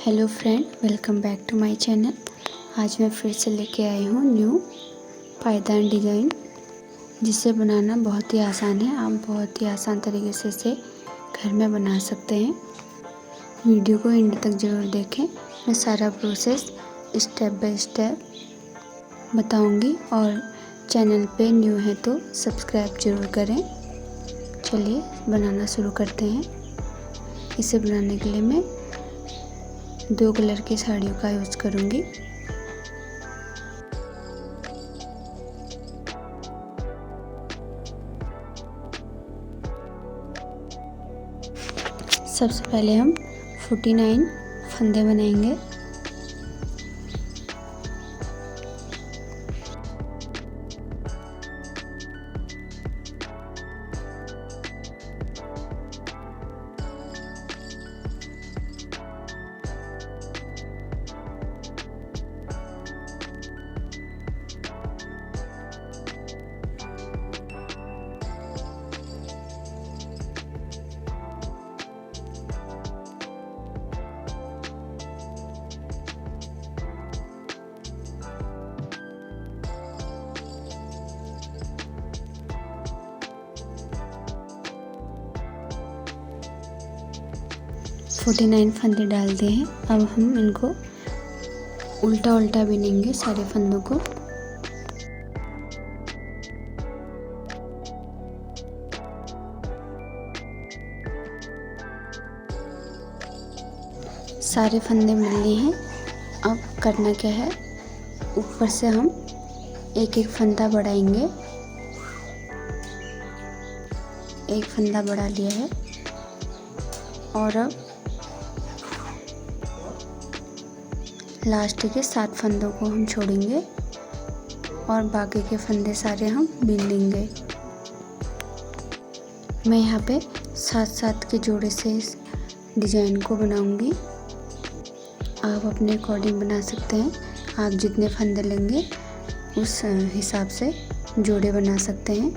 Hello friend, welcome back to my channel. आज मैं फिर से लेके आई हूँ न्यू पायदान डिज़ाइन, जिसे बनाना बहुत ही आसान है। आप बहुत ही आसान तरीके से इसे घर में बना सकते हैं। वीडियो को एंड तक ज़रूर देखें। मैं सारा प्रोसेस स्टेप बाय स्टेप बताऊंगी और चैनल पे न्यू है तो सब्सक्राइब ज़रूर करें। चलिए बनाना शुरू करते हैं। इसे बनाने के लिए मैं 2 कलर की साड़ियों का यूज़ करूँगी। सबसे पहले हम 49 फंदे बनाएंगे। फोर्टी 49 फंदे डाल दिए हैं। अब हम इनको उल्टा उल्टा बिनेंगे सारे फंदों को। सारे फंदे मिल लिए हैं। अब करना क्या है, ऊपर से हम एक एक फंदा बढ़ाएंगे। एक फंदा बढ़ा लिया है और अब लास्ट के 7 फंदों को हम छोड़ेंगे और बाकी के फंदे सारे हम बिन लेंगे। मैं यहाँ पे 7-7 के जोड़े से इस डिज़ाइन को बनाऊंगी। आप अपने अकॉर्डिंग बना सकते हैं। आप जितने फंदे लेंगे उस हिसाब से जोड़े बना सकते हैं।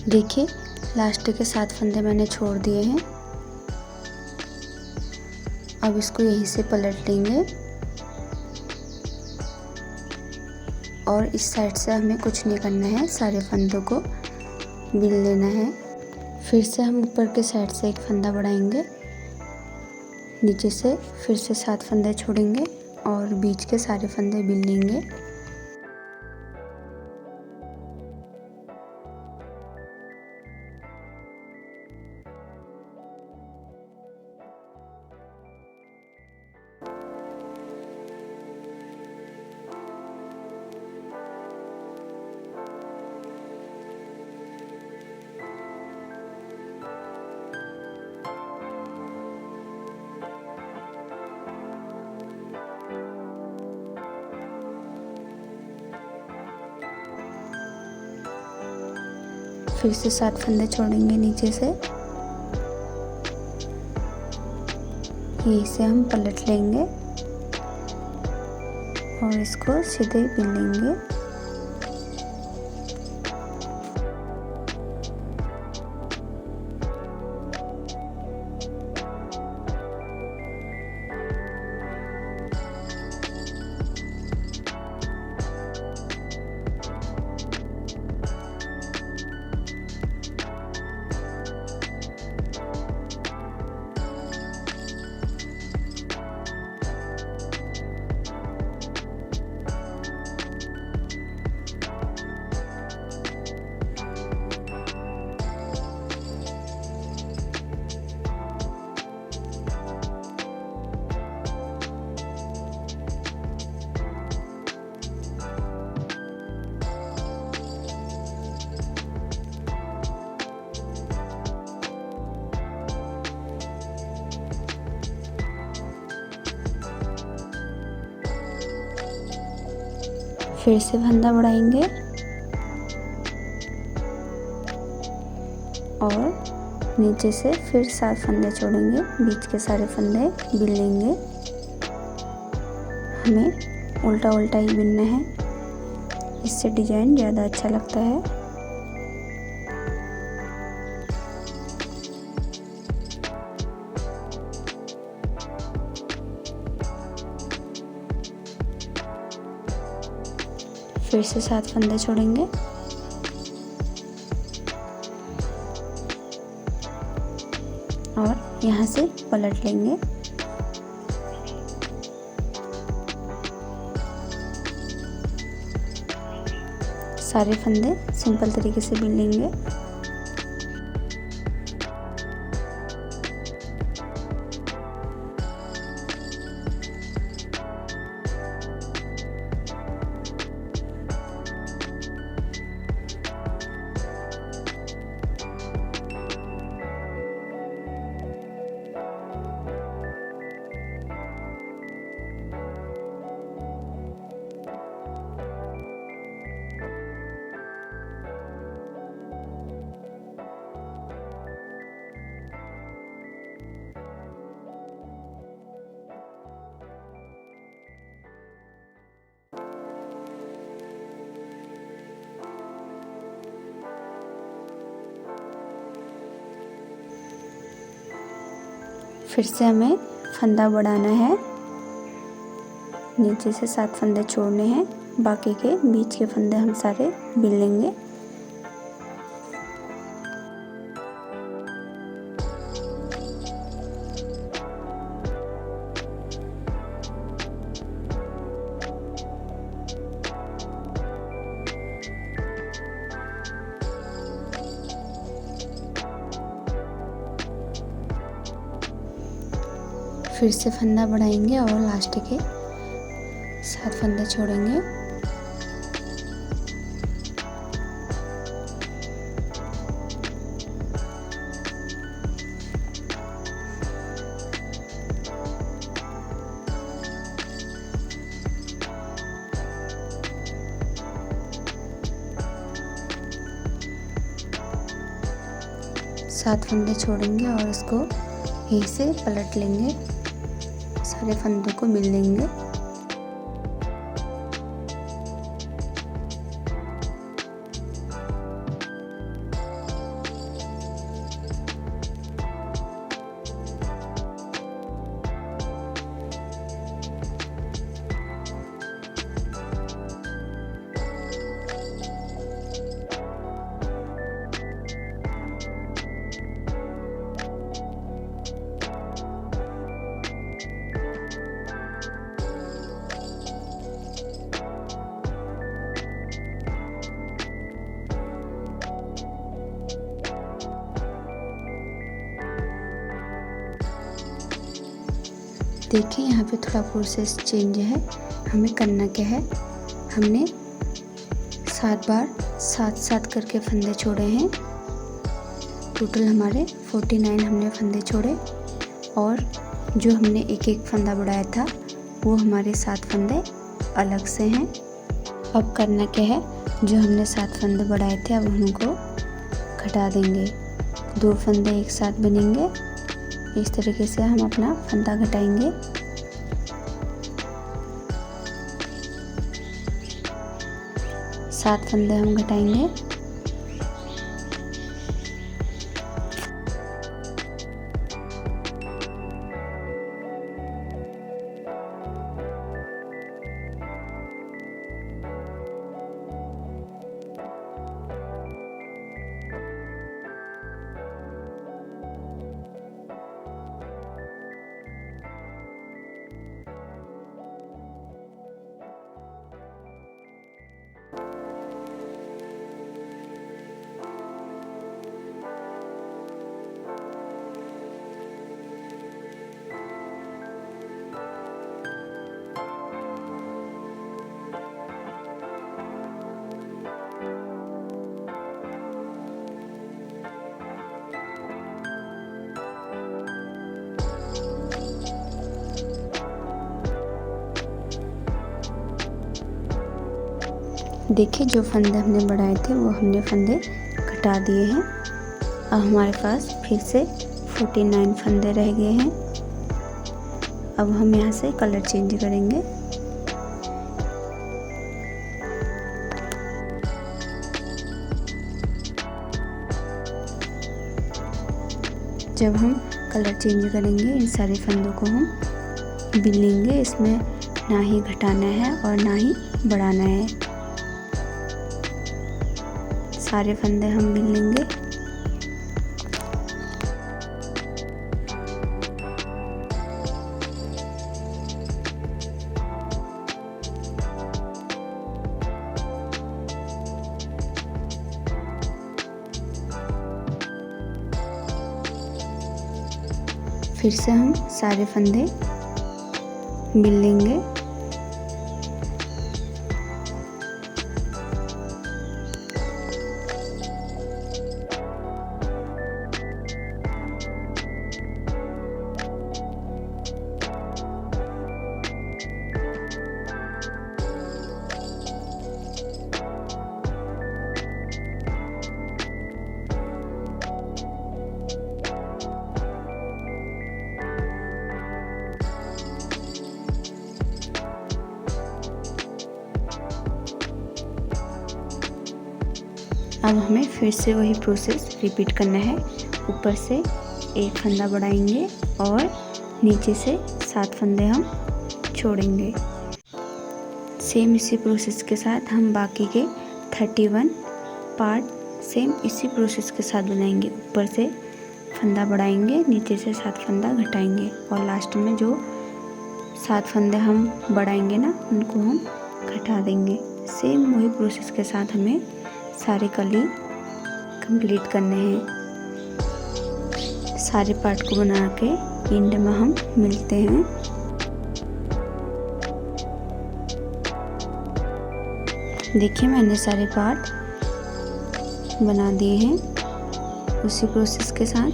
देखिए, लास्ट के 7 फंदे मैंने छोड़ दिए हैं। अब इसको यहीं से पलट लेंगे और इस साइड से हमें कुछ नहीं करना है, सारे फंदों को बिन लेना है। फिर से हम ऊपर के साइड से एक फंदा बढ़ाएंगे, नीचे से फिर से 7 फंदे छोड़ेंगे और बीच के सारे फंदे बिन लेंगे। फिर से 7 फंदे छोड़ेंगे नीचे से, यहीं से हम पलट लेंगे और इसको सीधे बिन लेंगे। फिर से फंदा बढ़ाएंगे और नीचे से फिर 7 फंदे छोड़ेंगे, बीच के सारे फंदे बिन लेंगे। हमें उल्टा उल्टा ही बिनना है, इससे डिज़ाइन ज़्यादा अच्छा लगता है। फिर से 7 फंदे छोड़ेंगे और यहाँ से पलट लेंगे। सारे फंदे सिंपल तरीके से बिन लेंगे। फिर से हमें फंदा बढ़ाना है, नीचे से 7 फंदे छोड़ने हैं, बाकी के बीच के फंदे हम सारे बिन लेंगे। फिर से फंदा बढ़ाएंगे और लास्ट के 7 फंदे छोड़ेंगे। सात फंदे छोड़ेंगे और इसको यहीं से पलट लेंगे, सारे फंदों को मिल लेंगे। देखिए यहाँ पे थोड़ा प्रोसेस चेंज है। हमें करना क्या है, हमने 7 बार 7 करके फंदे छोड़े हैं। टोटल हमारे 49 हमने फंदे छोड़े और जो हमने एक फंदा बढ़ाया था वो हमारे 7 फंदे अलग से हैं। अब करना क्या है, जो हमने 7 फंदे बढ़ाए थे अब उनको घटा देंगे। 2 फंदे एक साथ बनेंगे। इस तरीके से हम अपना फंदा घटाएंगे। सात फंदे हम घटाएंगे। देखिए जो फंदे हमने बढ़ाए थे वो हमने फंदे घटा दिए हैं। अब हमारे पास फिर से 49 फंदे रह गए हैं। अब हम यहाँ से कलर चेंज करेंगे। जब हम कलर चेंज करेंगे इन सारे फंदों को हम बिन लेंगे। इसमें ना ही घटाना है और ना ही बढ़ाना है। सारे फंदे हम बिन लेंगे। फिर से हम सारे फंदे बिन लेंगे। अब हमें फिर से वही प्रोसेस रिपीट करना है। ऊपर से एक फंदा बढ़ाएंगे और नीचे से 7 फंदे हम छोड़ेंगे। सेम इसी प्रोसेस के साथ हम बाकी के 31 पार्ट सेम इसी प्रोसेस के साथ बनाएंगे। ऊपर से फंदा बढ़ाएंगे, नीचे से 7 फंदा घटाएंगे और लास्ट में जो 7 फंदे हम बढ़ाएंगे ना, उनको हम घटा देंगे। सेम वही प्रोसेस के साथ हमें सारे कली कंप्लीट करने हैं। सारे पार्ट को बना के एंड में हम मिलते हैं। देखिए मैंने सारे पार्ट बना दिए हैं उसी प्रोसेस के साथ।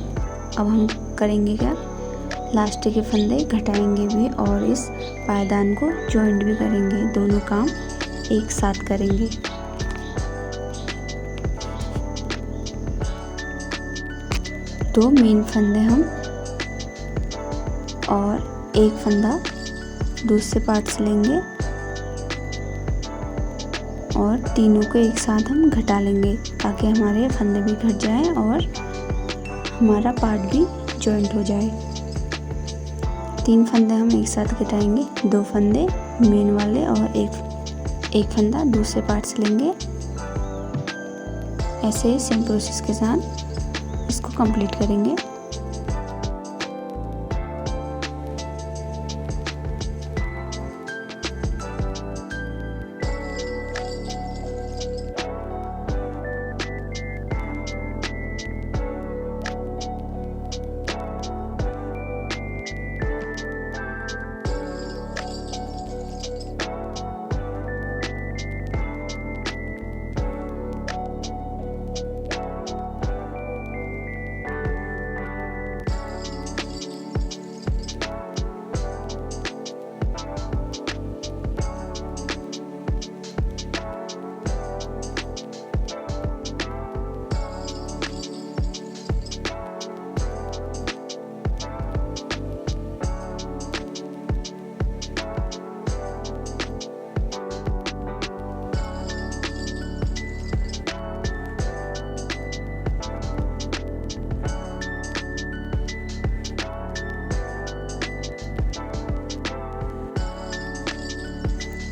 अब हम करेंगे क्या, लास्ट के फंदे घटाएंगे भी और इस पायदान को जॉइंट भी करेंगे। दोनों काम एक साथ करेंगे। दो मेन फंदे हम और एक फंदा दूसरे पार्ट से लेंगे और तीनों को एक साथ हम घटा लेंगे ताकि हमारे फंदे भी घट जाएं और हमारा पार्ट भी जॉइंट हो जाए। 3 फंदे हम एक साथ घटाएंगे, 2 फंदे मेन वाले और एक फंदा दूसरे पार्ट से लेंगे। ऐसे ही सेम प्रोसेस के साथ इसको कंप्लीट करेंगे।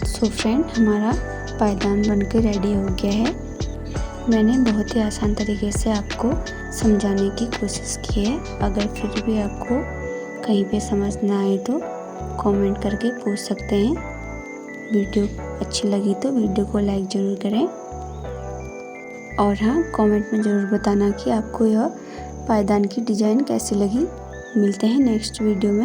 सो फ्रेंड, हमारा पायदान बनकर रेडी हो गया है। मैंने बहुत ही आसान तरीके से आपको समझाने की कोशिश की है। अगर फिर भी आपको कहीं पे समझ ना आए तो कमेंट करके पूछ सकते हैं। वीडियो अच्छी लगी तो वीडियो को लाइक ज़रूर करें और हाँ, कमेंट में ज़रूर बताना कि आपको यह पायदान की डिज़ाइन कैसी लगी। मिलते हैं नेक्स्ट वीडियो में।